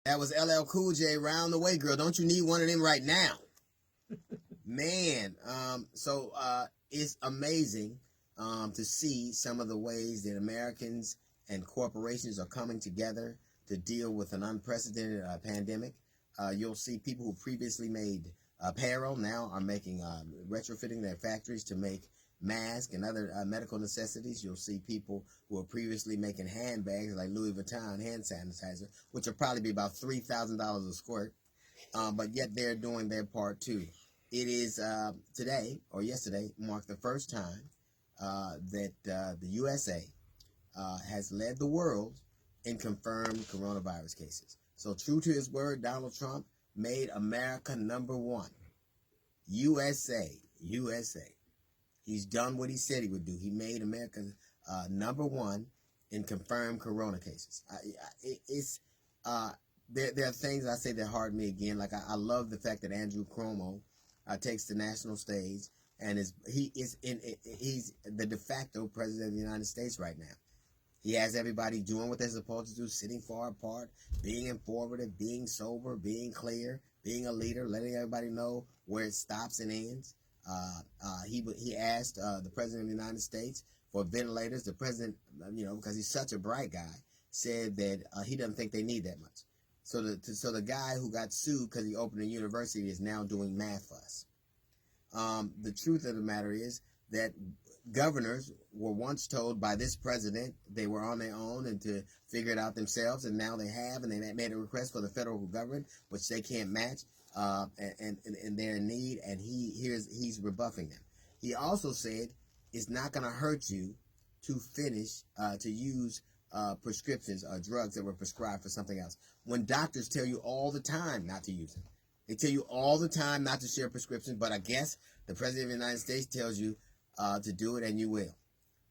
That was LL Cool J, Round the Way Girl. Don't you need one of them right now? Man, it's amazing to see some of the ways that Americans and corporations are coming together to deal with an unprecedented pandemic. You'll see people who previously made apparel now are making retrofitting their factories to make masks and other medical necessities. You'll see people who are previously making handbags like Louis Vuitton hand sanitizer, which will probably be about $3,000 a squirt, but yet they're doing their part too. It is today or yesterday marked the first time that the USA has led the world in confirmed coronavirus cases. So true to his word, Donald Trump made America number one. USA. He's done what he said he would do. He made America number one in confirmed corona cases. There are things I say that harden me again. Like I love the fact that Andrew Cuomo takes the national stage and he's the de facto president of the United States right now. He has everybody doing what they're supposed to do, sitting far apart, being informative, being sober, being clear, being a leader, letting everybody know where it stops and ends. He asked the president of the United States for ventilators. The president, because he's such a bright guy, said that he doesn't think they need that much. So the guy who got sued because he opened a university is now doing math for us. The truth of the matter is that governors were once told by this president they were on their own and to figure it out themselves, and now they have, and they made a request for the federal government, which they can't match, and they're in need, and he's rebuffing them. He also said it's not going to hurt you to use prescriptions or drugs that were prescribed for something else, when doctors tell you all the time not to use them. They tell you all the time not to share prescriptions, but I guess the president of the United States tells you to do it, and you will.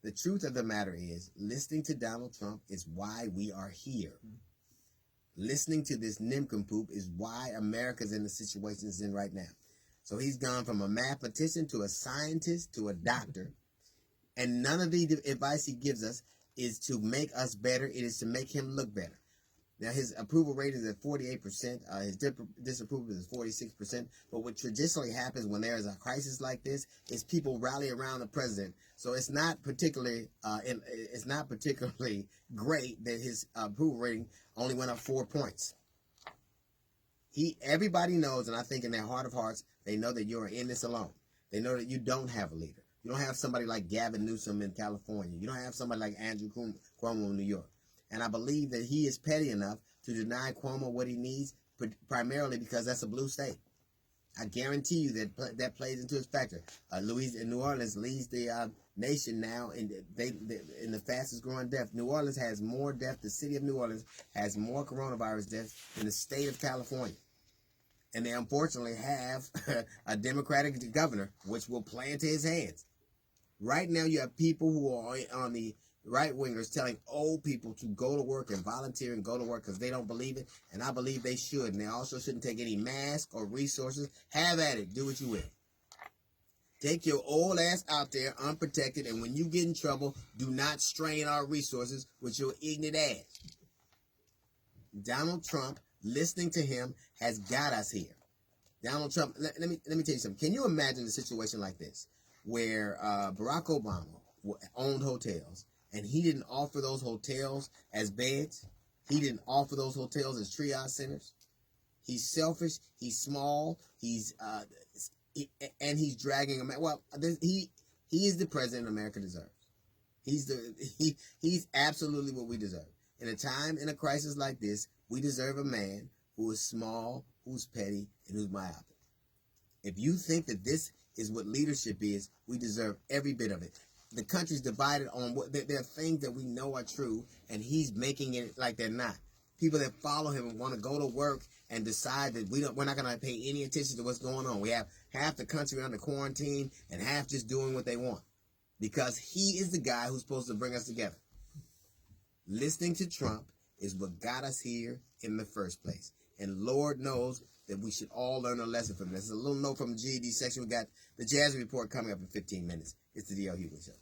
The truth of the matter is, listening to Donald Trump is why we are here. Listening to this nincompoop is why America's in the situation it's in right now. So he's gone from a mathematician to a scientist to a doctor, and none of the advice he gives us is to make us better. It is to make him look better. Now, his approval rate is at 48%. His disapproval is 46%. But what traditionally happens when there is a crisis like this is people rally around the president. So it's not particularly great that his approval rating only went up 4 points. Everybody knows, and I think in their heart of hearts, they know that you're in this alone. They know that you don't have a leader. You don't have somebody like Gavin Newsom in California. You don't have somebody like Andrew Cuomo in New York. And I believe that he is petty enough to deny Cuomo what he needs, primarily because that's a blue state. I guarantee you that plays into his factor. New Orleans leads the nation now in the fastest growing death. New Orleans has more death. The city of New Orleans has more coronavirus deaths than the state of California. And they unfortunately have a Democratic governor, which will play into his hands. Right now, you have people who are on the right-wingers telling old people to go to work and volunteer and go to work because they don't believe it, and I believe they should. And they also shouldn't take any masks or resources. Have at it. Do what you will. Take your old ass out there unprotected, and when you get in trouble, do not strain our resources with your ignorant ass. Donald Trump, listening to him, has got us here. Donald Trump, let me tell you something. Can you imagine a situation like this, where Barack Obama owned hotels, and he didn't offer those hotels as beds? He didn't offer those hotels as triage centers. He's selfish. He's small. He's dragging them. Well, he is the president America deserves. He's absolutely what we deserve. In a time, in a crisis like this, we deserve a man who is small, who's petty, and who's myopic. If you think that this is what leadership is, we deserve every bit of it. The country's divided on what there are things that we know are true, and he's making it like they're not. People that follow him and want to go to work and decide that we're not going to pay any attention to what's going on. We have half the country under quarantine and half just doing what they want, because he is the guy who's supposed to bring us together. Listening to Trump is what got us here in the first place, and Lord knows that we should all learn a lesson from this. A little note from the GED section. We got the Jazz Report coming up in 15 minutes. It's the D.L. Hughley Show.